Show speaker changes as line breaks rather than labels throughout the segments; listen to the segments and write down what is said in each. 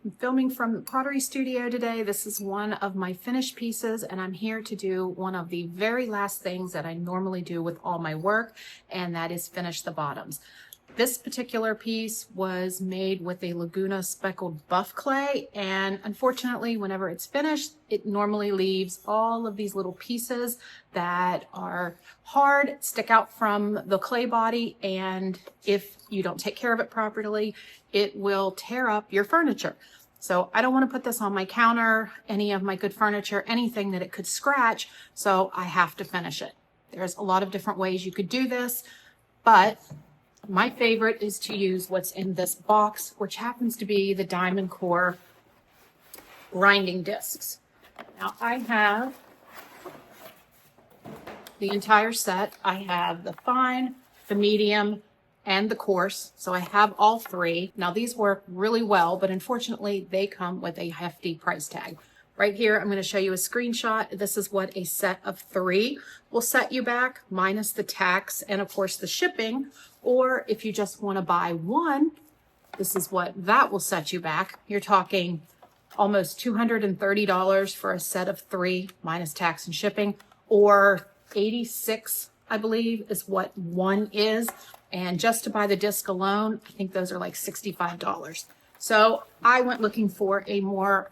I'm filming from the Pottery studio today. This is one of my finished pieces, and I'm here to do one of the very last things that I normally do with all my work, and that is finish the bottoms. This particular piece was made with a Laguna speckled buff clay, and unfortunately, whenever it's finished, it normally leaves all of these little pieces that are hard, stick out from the clay body, and if you don't take care of it properly, it will tear up your furniture. So I don't want to put this on my counter, any of my good furniture, anything that it could scratch, so I have to finish it. There's a lot of different ways you could do this, but my favorite is to use what's in this box, which happens to be the Diamond Core grinding discs. Now I have the entire set. I have the fine, the medium, and the coarse. So I have all three. Now these work really well, but unfortunately they come with a hefty price tag. Right here, I'm going to show you a screenshot. This is what a set of 3 will set you back, minus the tax and of course the shipping. Or if you just want to buy one, this is what that will set you back. You're talking almost $230 for a set of 3 minus tax and shipping, or $86, I believe, is what one is. And just to buy the disc alone, I think those are like $65. So I went looking for a more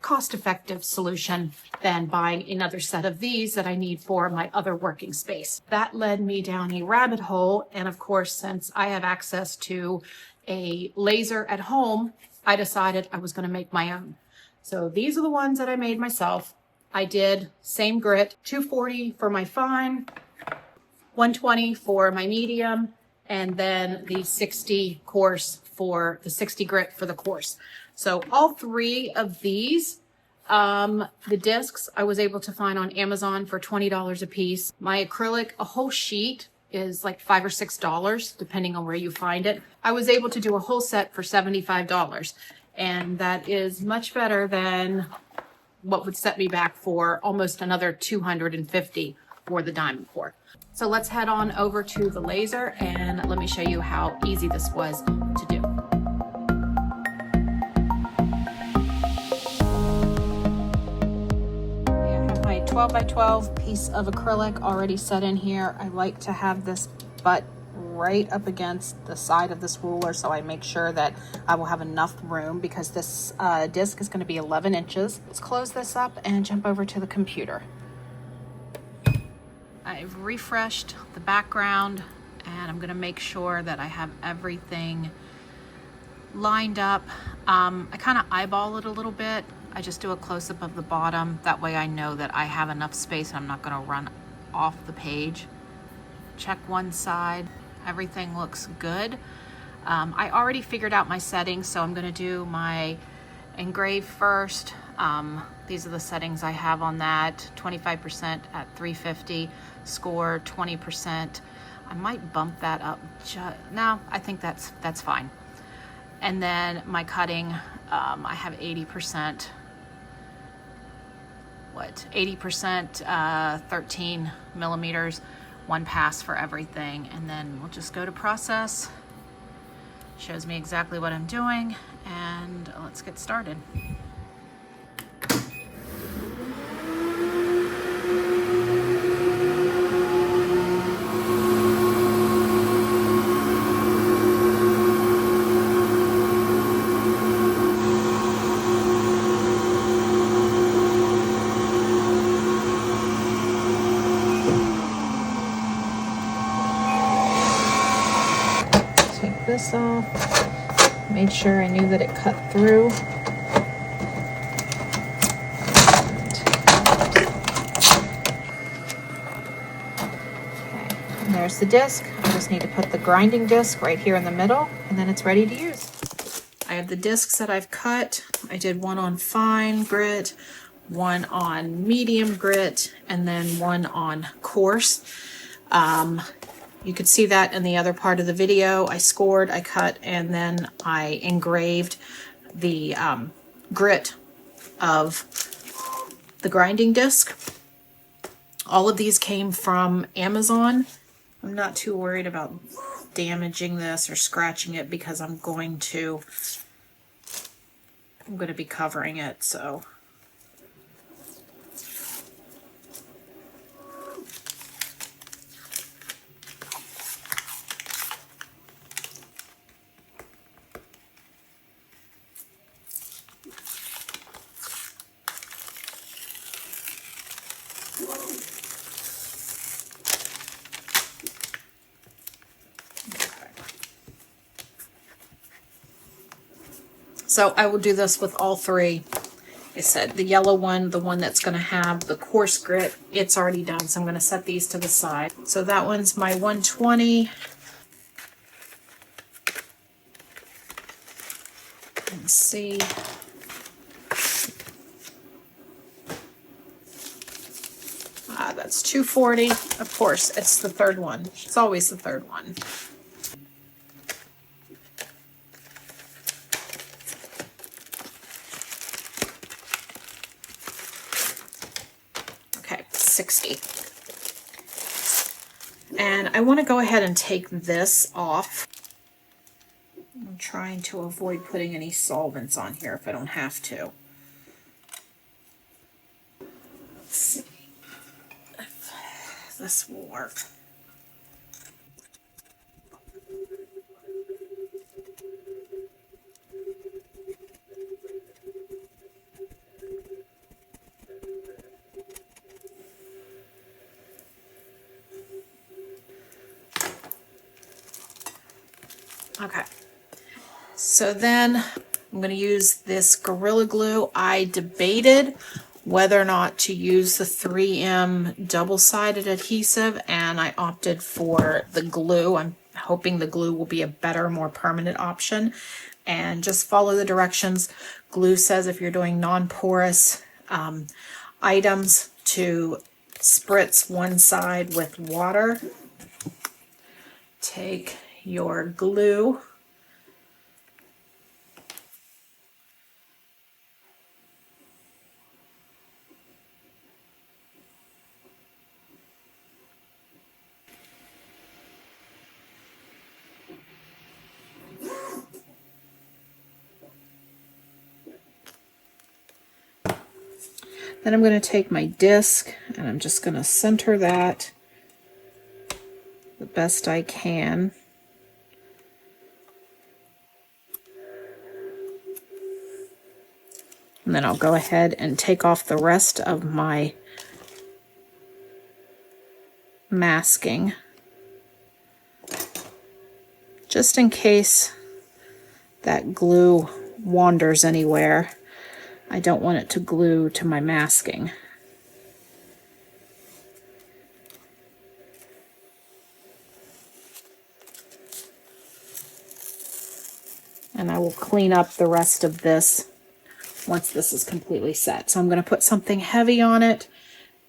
cost-effective solution than buying another set of these that I need for my other working space. That led me down a rabbit hole, and of course, since I have access to a laser at home, I decided I was going to make my own. So these are the ones that I made myself. I did same grit, 240 for my fine, 120 for my medium, and then the 60 coarse for the 60 grit for the coarse. So all 3 of these, the discs I was able to find on Amazon for $20 a piece. My acrylic, a whole sheet, is like $5 or $6, depending on where you find it. I was able to do a whole set for $75, and that is much better than what would set me back for almost another $250 for the Diamond Core. So let's head on over to the laser and let me show you how easy this was to do. I have my 12 by 12 piece of acrylic already set in here. I like to have this butt right up against the side of this ruler, so I make sure that I will have enough room because this disc is going to be 11 inches. Let's close this up and jump over to the computer. I've refreshed the background, and I'm going to make sure that I have everything lined up. I kind of eyeball it a little bit. I just do a close-up of the bottom. That way I know that I have enough space and I'm not going to run off the page. Check one side. Everything looks good. I already figured out my settings, so I'm going to do my engrave first. These are the settings I have on that. 25% at 350, score 20%. I might bump that up. No, I think that's fine. And then my cutting, I have 80%. 80%, 13 millimeters. 1 pass for everything, and then we'll just go to process. Shows me exactly what I'm doing, and let's get started. This off, made sure I knew that it cut through. Okay, and there's the disc. I just need to put the grinding disc right here in the middle, and then it's ready to use. I have the discs that I've cut. I did one on fine grit, one on medium grit, and then one on coarse. You could see that in the other part of the video. I scored, I cut, and then I engraved the grit of the grinding disc. All of these came from Amazon. I'm not too worried about damaging this or scratching it because I'm going to I'm going to be covering it, so. So I will do this with all three. I said the yellow one, the one that's going to have the coarse grit, it's already done. So I'm going to set these to the side. So that one's my 120. Let's see. That's 240. Of course, it's the third one. It's always the third one. Okay, 60. And I want to go ahead and take this off. I'm trying to avoid putting any solvents on here if I don't have to. Let's see if this will work. Okay, so then I'm going to use this Gorilla Glue. I debated whether or not to use the 3M double-sided adhesive, and I opted for the glue. I'm hoping the glue will be a better, more permanent option. And just follow the directions. Glue says if you're doing non-porous items to spritz one side with water. Take your glue, then I'm going to take my disc and I'm just going to center that the best I can. And then I'll go ahead and take off the rest of my masking, just in case that glue wanders anywhere. I don't want it to glue to my masking. And I will clean up the rest of this once this is completely set. So I'm going to put something heavy on it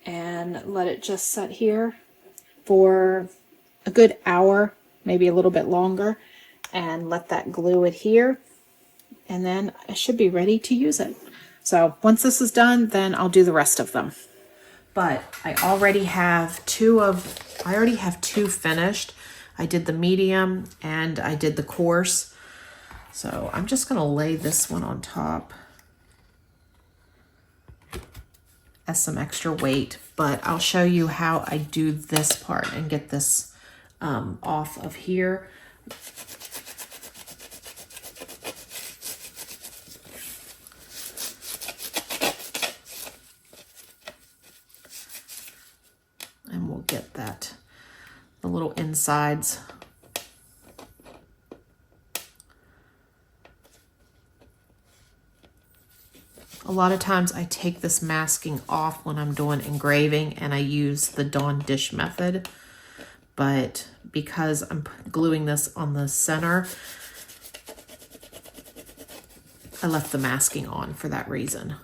and let it just set here for a good hour, maybe a little bit longer, and let that glue adhere, and then I should be ready to use it. So once this is done, then I'll do the rest of them. But I already have two finished. I did the medium and I did the coarse. So I'm just going to lay this one on top as some extra weight, but I'll show you how I do this part and get this off of here. And we'll get that, the little insides. A lot of times I take this masking off when I'm doing engraving and I use the Dawn dish method, but because I'm gluing this on the center, I left the masking on for that reason.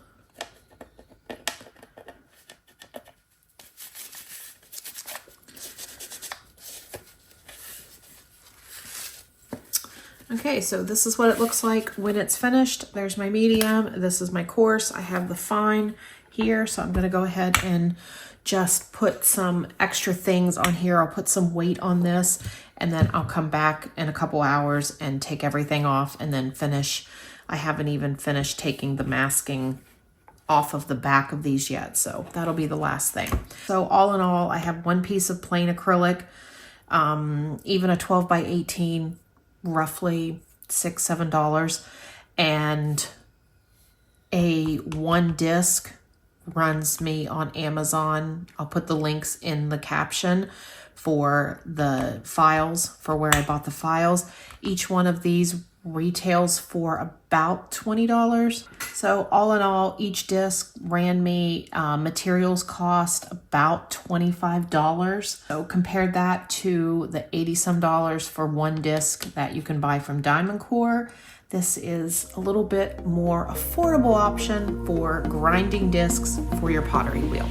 Okay, so this is what it looks like when it's finished. There's my medium, this is my coarse. I have the fine here, so I'm gonna go ahead and just put some extra things on here. I'll put some weight on this, and then I'll come back in a couple hours and take everything off and then finish
I haven't even finished taking the masking off of the back of these yet, so that'll be the last thing. So all in all, I have one piece of plain acrylic, even a 12 by 18, roughly $6-7, and a one disc runs me on Amazon. I'll put the links in the caption for the files, for where I bought the files. Each one of these retails for about $20. So all in all, each disc ran me materials cost about $25. So compare that to the $80-some for one disc that you can buy from Diamond Core. This is a little bit more affordable option for grinding discs for your pottery wheel.